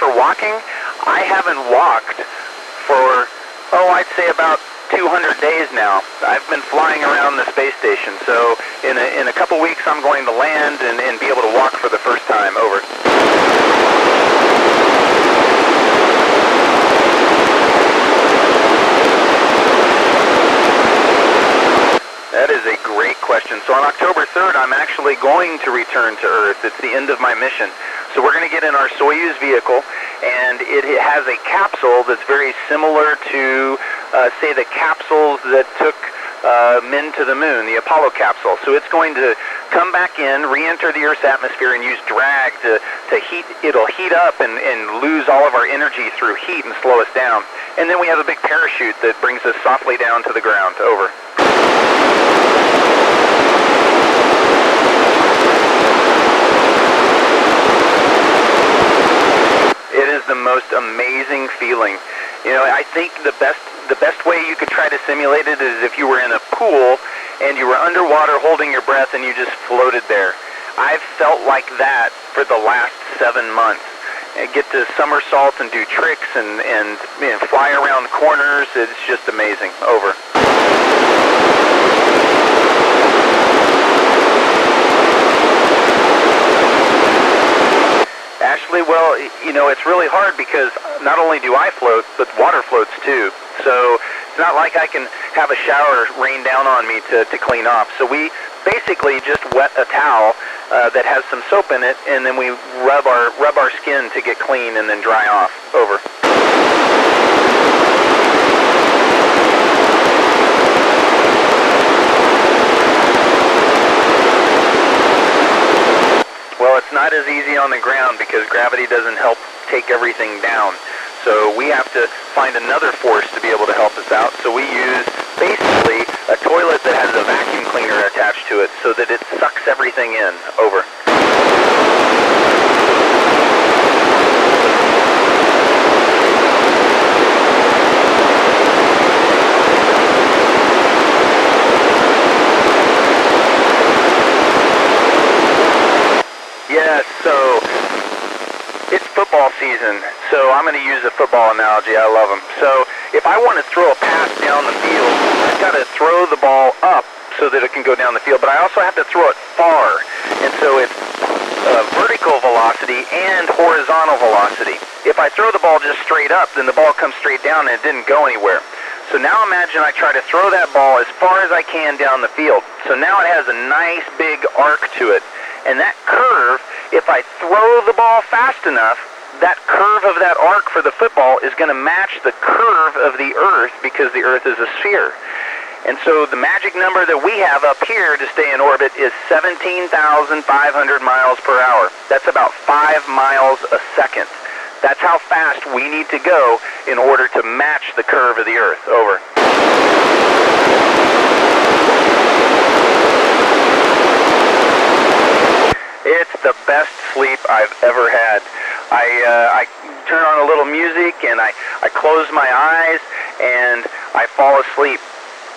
for walking, I haven't walked for, I'd say about 200 days now. I've been flying around the space station, so in a couple weeks I'm going to land and be able to walk for the first time. Over. That is a great question. So on October 3rd, I'm actually going to return to Earth. It's the end of my mission. So we're going to get in our Soyuz vehicle, and it has a capsule that's very similar to, say, the capsules that took men to the moon, the Apollo capsule. So it's going to come back in, re-enter the Earth's atmosphere, and use drag to heat. It'll heat up and lose all of our energy through heat and slow us down. And then we have a big parachute that brings us softly down to the ground. Over. It is the most amazing feeling. You know, I think the best way you could try to simulate it is if you were in a pool and you were underwater holding your breath and you just floated there. I've felt like that for the last 7 months. I get to somersault and do tricks and fly around corners. It's just amazing. Over. Ashley, well, you know, it's really hard because not only do I float, but water floats too. So it's not like I can have a shower rain down on me to clean off. So we basically just wet a towel that has some soap in it, and then we rub our skin to get clean and then dry off. Over. Well, it's not as easy on the ground because gravity doesn't help take everything down. So we have to find another force to be able to help us out. So we use basically a toilet that has a vacuum cleaner attached to it so that it sucks everything in. Over. Yes, so it's football season, so I'm going to use a football analogy. I love them. So if I want to throw a pass down the field, I've got to throw the ball up so that it can go down the field, but I also have to throw it far. And so it's vertical velocity and horizontal velocity. If I throw the ball just straight up, then the ball comes straight down and it didn't go anywhere. So now imagine I try to throw that ball as far as I can down the field. So now it has a nice big arc to it. And that curve, if I throw the ball fast enough, that curve of that arc for the football is going to match the curve of the Earth because the Earth is a sphere. And so the magic number that we have up here to stay in orbit is 17,500 miles per hour. That's about 5 miles a second. That's how fast we need to go in order to match the curve of the Earth. Over. It's the best sleep I've ever had. I turn on a little music and I close my eyes and I fall asleep.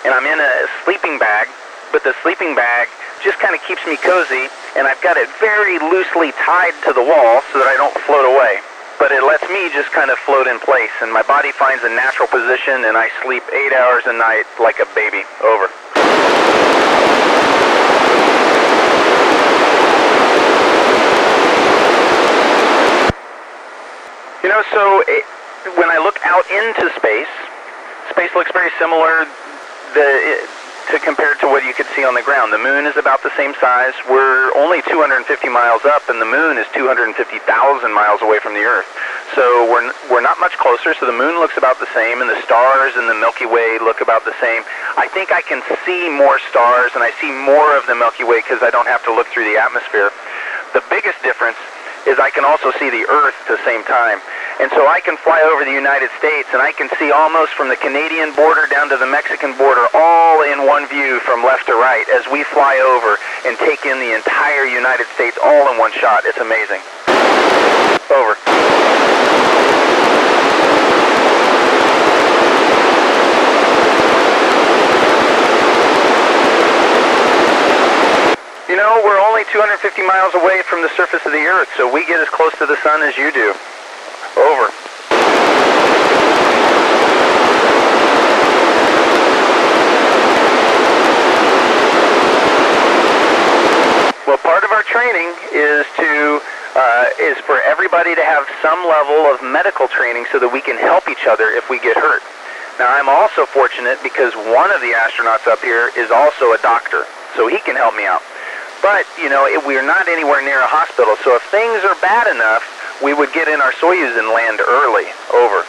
And I'm in a sleeping bag, but the sleeping bag just kind of keeps me cozy, and I've got it very loosely tied to the wall so that I don't float away. But it lets me just kind of float in place, and my body finds a natural position, and I sleep 8 hours a night like a baby. Over. You know, so when I look out into space, space looks very similar compared to what you could see on the ground. The moon is about the same size. We're only 250 miles up, and the moon is 250,000 miles away from the Earth. So we're not much closer, so the moon looks about the same, and the stars in the Milky Way look about the same. I think I can see more stars, and I see more of the Milky Way because I don't have to look through the atmosphere. The biggest difference is I can also see the Earth at the same time. And so I can fly over the United States, and I can see almost from the Canadian border down to the Mexican border, all in one view from left to right as we fly over and take in the entire United States all in one shot. It's amazing. Over. You know, we're only 250 miles away from the surface of the Earth, so we get as close to the sun as you do. Over. Well, part of our training is for everybody to have some level of medical training so that we can help each other if we get hurt. Now, I'm also fortunate because one of the astronauts up here is also a doctor, so he can help me out. But, you know, we're not anywhere near a hospital, so if things are bad enough, we would get in our Soyuz and land early. Over.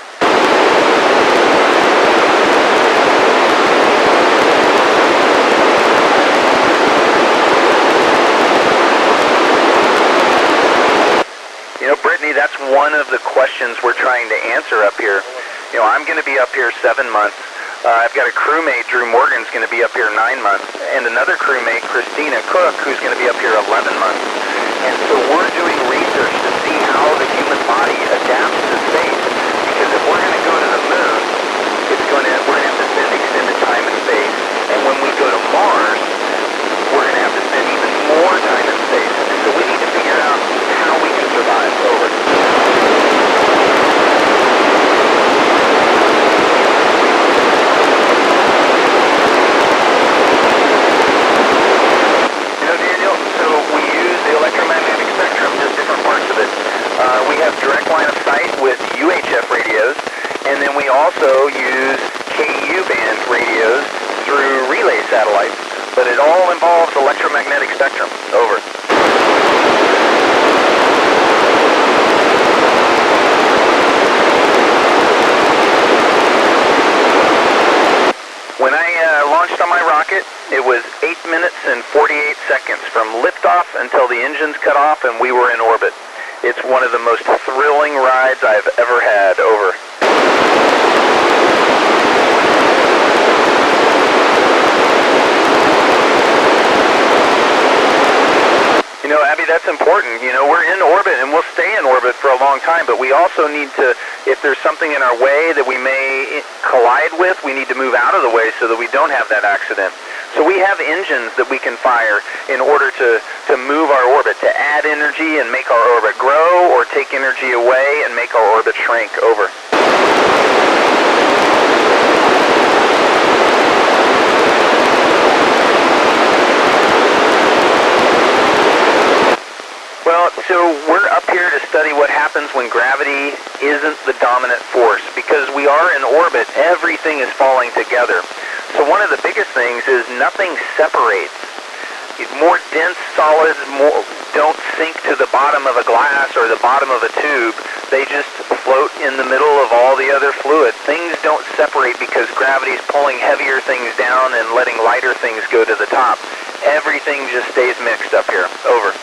You know, Brittany, that's one of the questions we're trying to answer up here. You know, I'm going to be up here 7 months. I've got a crewmate, Drew Morgan's going to be up here 9 months, and another crewmate, Christina Cook, who's going to be up here 11 months. And so we're doing research to see how the human body adapts to space, because if we're going to go to the moon, we're going to have to spend extended time in space. And when we go to Mars, we're going to have to spend even more time in space. And so we need to figure out how we can survive. Over. We have direct line of sight with UHF radios, and then we also use KU band radios through relay satellites. But it all involves electromagnetic spectrum. Over. When I launched on my rocket, it was 8 minutes and 48 seconds from liftoff until the engines cut off and we were in orbit. It's one of the most thrilling rides I've ever had. Over. You know, Abby, that's important. You know, we're in orbit and we'll stay in orbit for a long time, but we also need to, if there's something in our way that we may collide with, we need to move out of the way so that we don't have that accident. So we have engines that we can fire in order to move our orbit, to add energy and make our orbit grow, or take energy away and make our orbit shrink. Over. Well, so we're up here to study what happens when gravity isn't the dominant force. Because we are in orbit, everything is falling together. So one of the biggest things is nothing separates. More dense solids don't sink to the bottom of a glass or the bottom of a tube. They just float in the middle of all the other fluid. Things don't separate because gravity is pulling heavier things down and letting lighter things go to the top. Everything just stays mixed up here. Over.